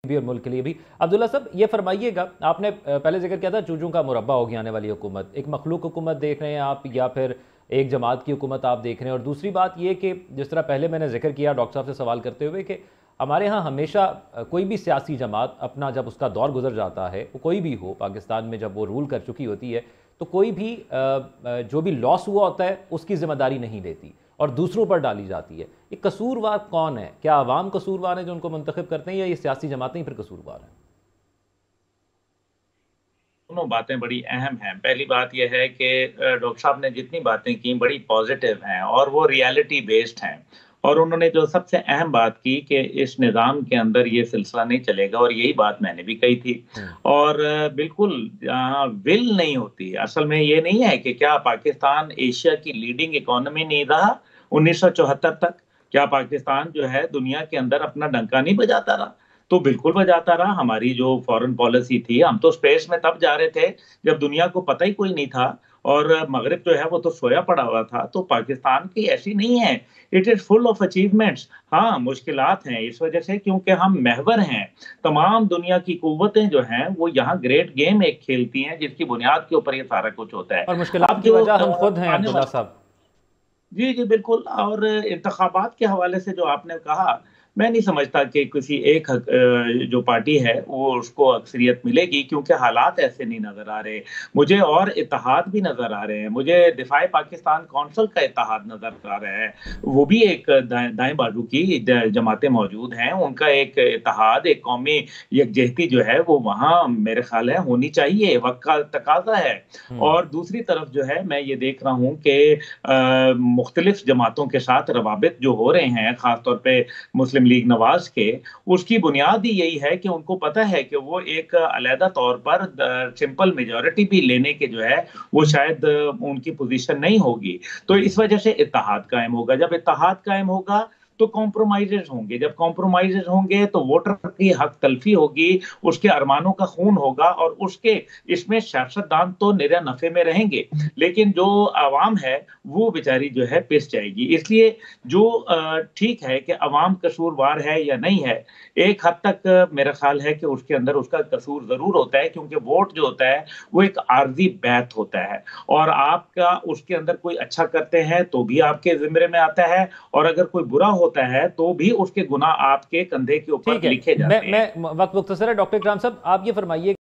भी और मुल्क के लिए भी। अब्दुल्ला साहब, ये फरमाइएगा, आपने पहले जिक्र किया था चूजों का मुरब्बा होगी आने वाली हुकूमत, एक मखलूक हुकूमत देख रहे हैं आप या फिर एक जमात की हुकूमत आप देख रहे हैं? और दूसरी बात ये कि जिस तरह पहले मैंने जिक्र किया डॉक्टर साहब से सवाल करते हुए कि हमारे यहाँ हमेशा कोई भी सियासी जमात अपना जब उसका दौर गुजर जाता है, वो कोई भी हो पाकिस्तान में, जब वो रूल कर चुकी होती है तो कोई भी जो भी लॉस हुआ होता है उसकी जिम्मेदारी नहीं लेती और दूसरों पर डाली जाती है। ये कसूरवार कौन है? क्या अवाम कसूरवार है जो उनको मुंतखब करते हैं, या ये सियासी जमातें ही फिर कसूरवार हैं? दोनों बातें बड़ी अहम हैं। पहली बात यह है कि डॉक्टर साहब ने जितनी बातें की बड़ी पॉजिटिव हैं और वो रियलिटी बेस्ड हैं। और उन्होंने जो सबसे अहम बात की कि इस निज़ाम के अंदर ये सिलसिला नहीं चलेगा, और यही बात मैंने भी कही थी। हम्म। और बिल्कुल विल नहीं होती। असल में ये नहीं है कि क्या पाकिस्तान एशिया की लीडिंग इकोनॉमी नहीं रहा 1974 तक? क्या पाकिस्तान जो है दुनिया के अंदर अपना डंका नहीं बजाता रहा? तो बिल्कुल बजाता रहा। हमारी जो फॉरेन पॉलिसी थी, हम तो स्पेस में तब जा रहे थे जब दुनिया को पता ही कोई नहीं था, और मगरिब जो है वो तो सोया पड़ा हुआ था। तो पाकिस्तान की ऐसी नहीं है, it is full of achievements. हाँ, मुश्किलात हैं इस वजह से क्योंकि हम महवर हैं। तमाम दुनिया की कुव्वतें जो हैं वो यहाँ ग्रेट गेम एक खेलती हैं, जिसकी बुनियाद के ऊपर ये सारा कुछ होता है। और मुश्किलात अब की जो वजह हम खुद हैं आने अब्दुल्ला वाले, साहब। जी, जी, बिल्कुल। और इंतखाबात के हवाले से जो आपने कहा, मैं नहीं समझता कि किसी एक जो पार्टी है वो उसको अक्सरियत मिलेगी, क्योंकि हालात ऐसे नहीं नज़र आ रहे। मुझे और इत्तेहाद भी नज़र आ रहे हैं। मुझे दिफाए पाकिस्तान कौंसिल का इत्तेहाद नज़र आ रहा है। वो भी एक दाएँ बाजू की जमातें मौजूद हैं, उनका एक इत्तेहाद, एक कौमी यकजहती जो है वो वहाँ मेरे ख़्याल है होनी चाहिए, वक़्त का तकाज़ा है। हम्म। और दूसरी तरफ जो है मैं ये देख रहा हूँ कि मुख्तलिफ जमातों के साथ रवाबित जो हो रहे हैं, ख़ासतौर पे मुस्लिम लीग नवाज़ के, उसकी बुनियाद ही यही है कि उनको पता है कि वो एक अलहदा तौर पर सिंपल मेजॉरिटी भी लेने के जो है, वो शायद उनकी पोज़ीशन नहीं होगी। तो इस वजह से इत्तेहाद कायम होगा। जब इत्तेहाद कायम होगा, तो कॉम्प्रोमाइज़ेज़ होंगे। जब कॉम्प्रोमाइज़ेज़ होंगे, तो वोटर की हक तलफ़ी होगी, उसके अरमानों का खून होगा, और उसके इसमें सियासतदान तो निरा नफ़े में रहेंगे, लेकिन जो अवाम है, वो बेचारी जो है पिस जाएगी। इसलिए जो ठीक है कि अवाम कसूरवार है या नहीं है, एक हद तक मेरा ख़्याल है कि उसके अंदर उसका कसूर ज़रूर होता है, क्योंकि वोट जो होता है, वो एक आर्ज़ी बैत होता है, और आपका उसके अंदर कोई अच्छा करते हैं, तो भी आपके ज़िम्मे में आता है, और अगर कोई बुरा होता है, तो भी उसके गुनाह आपके कंधे के ऊपर ठीक है, लिखे मैं जाते हैं। मैं वक्त मुख्तसर है डॉक्टर इकराम साहब, आप ये फरमाइए